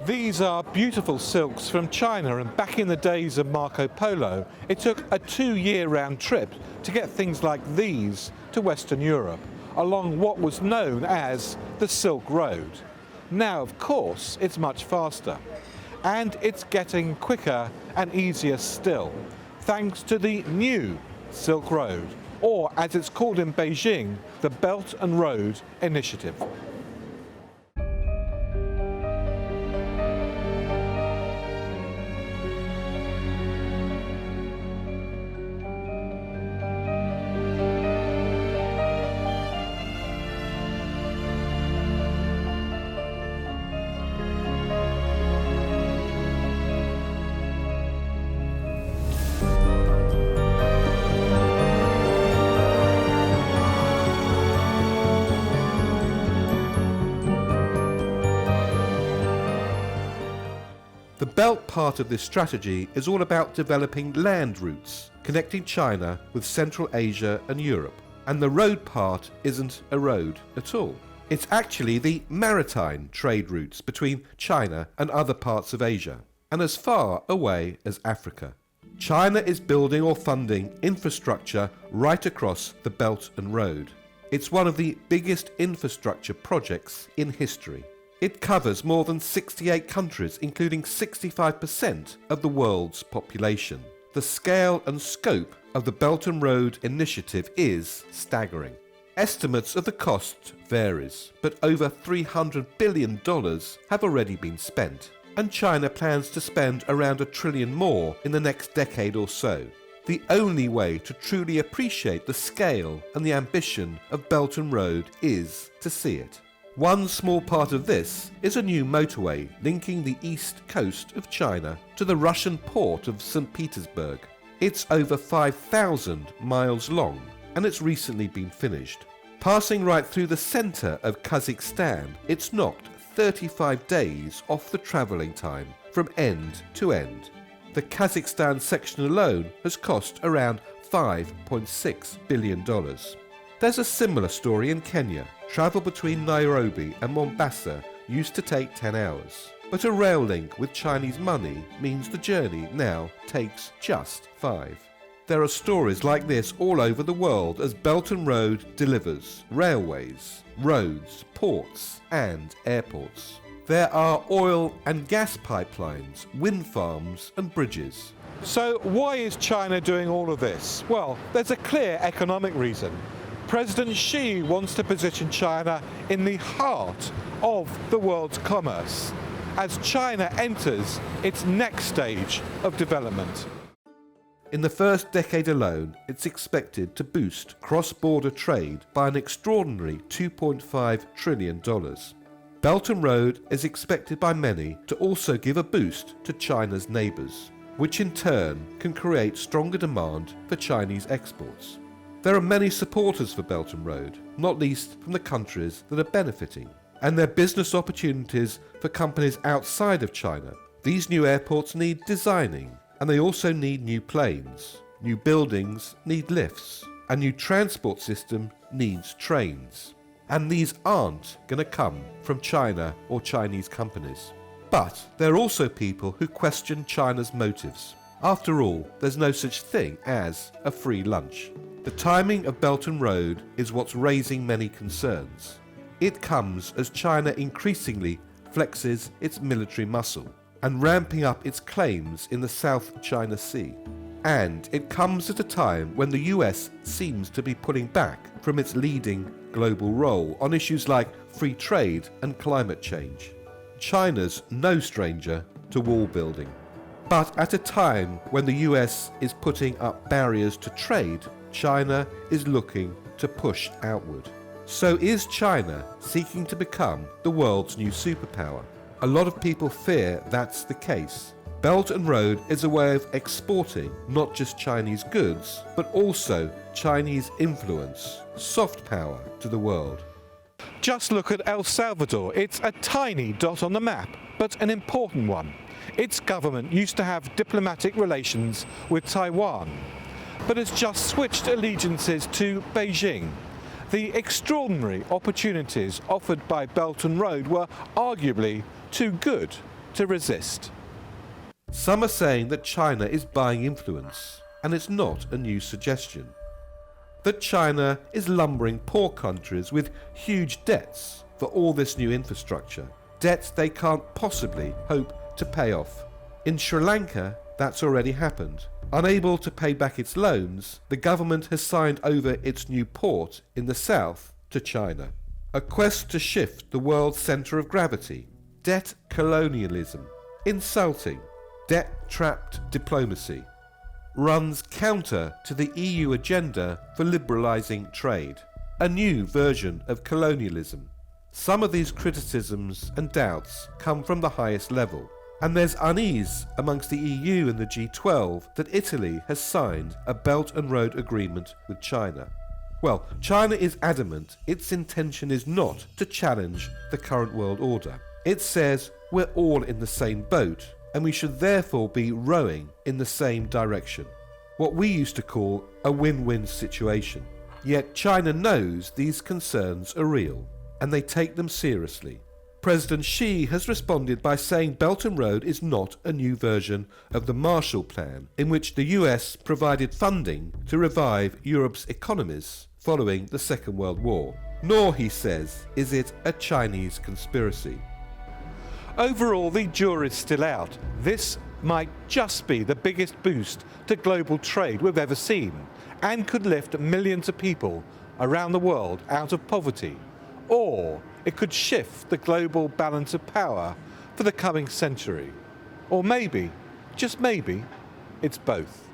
These are beautiful silks from China, and back in the days of Marco Polo, it took a 2-year round trip to get things like these to Western Europe, along what was known as the Silk Road. Now, of course, it's much faster, and it's getting quicker and easier still, thanks to the new Silk Road, or as it's called in Beijing, the Belt and Road Initiative. The belt part of this strategy is all about developing land routes, connecting China with Central Asia and Europe. And the road part isn't a road at all. It's actually the maritime trade routes between China and other parts of Asia, and as far away as Africa. China is building or funding infrastructure right across the Belt and Road. It's one of the biggest infrastructure projects in history. It covers more than 68 countries, including 65% of the world's population. The scale and scope of the Belt and Road Initiative is staggering. Estimates of the cost varies, but over $300 billion have already been spent, and China plans to spend around $1 trillion more in the next decade or so. The only way to truly appreciate the scale and the ambition of Belt and Road is to see it. One small part of this is a new motorway linking the east coast of China to the Russian port of St. Petersburg. It's over 5,000 miles long, and it's recently been finished. Passing right through the centre of Kazakhstan, it's knocked 35 days off the travelling time from end to end. The Kazakhstan section alone has cost around $5.6 billion. There's a similar story in Kenya. Travel between Nairobi and Mombasa used to take 10 hours, but a rail link with Chinese money means the journey now takes just 5. There are stories like this all over the world as Belt and Road delivers railways, roads, ports and airports. There are oil and gas pipelines, wind farms and bridges. So why is China doing all of this? Well, there's a clear economic reason. President Xi wants to position China in the heart of the world's commerce as China enters its next stage of development. In the first decade alone, it's expected to boost cross-border trade by an extraordinary $2.5 trillion. Belt and Road is expected by many to also give a boost to China's neighbours, which in turn can create stronger demand for Chinese exports. There are many supporters for Belt and Road, not least from the countries that are benefiting, and there are business opportunities for companies outside of China. These new airports need designing, and they also need new planes. New buildings need lifts. A new transport system needs trains. And these aren't going to come from China or Chinese companies. But there are also people who question China's motives. After all, there's no such thing as a free lunch. The timing of Belt and Road is what's raising many concerns. It comes as China increasingly flexes its military muscle and ramping up its claims in the South China Sea. And it comes at a time when the US seems to be pulling back from its leading global role on issues like free trade and climate change. China's no stranger to wall building. But at a time when the US is putting up barriers to trade, China is looking to push outward. So is China seeking to become the world's new superpower? A lot of people fear that's the case. Belt and Road is a way of exporting not just Chinese goods, but also Chinese influence, soft power to the world. Just look at El Salvador. It's a tiny dot on the map, but an important one. Its government used to have diplomatic relations with Taiwan, but has just switched allegiances to Beijing. The extraordinary opportunities offered by Belt and Road were arguably too good to resist. Some are saying that China is buying influence, and it's not a new suggestion. That China is lumbering poor countries with huge debts for all this new infrastructure, debts they can't possibly hope to pay off. In Sri Lanka, that's already happened. Unable to pay back its loans, the government has signed over its new port in the south to China. A quest to shift the world's centre of gravity. Debt colonialism. Insulting. Debt-trapped diplomacy. Runs counter to the EU agenda for liberalising trade. A new version of colonialism. Some of these criticisms and doubts come from the highest level, and there's unease amongst the EU and the G12 that Italy has signed a Belt and Road Agreement with China. Well, China is adamant its intention is not to challenge the current world order. It says we're all in the same boat, and we should therefore be rowing in the same direction. What we used to call a win-win situation. Yet China knows these concerns are real, and they take them seriously. President Xi has responded by saying Belt and Road is not a new version of the Marshall Plan, in which the US provided funding to revive Europe's economies following the Second World War. Nor, he says, is it a Chinese conspiracy. Overall, the jury's still out. This might just be the biggest boost to global trade we've ever seen, and could lift millions of people around the world out of poverty. Or it could shift the global balance of power for the coming century. Or maybe, just maybe, it's both.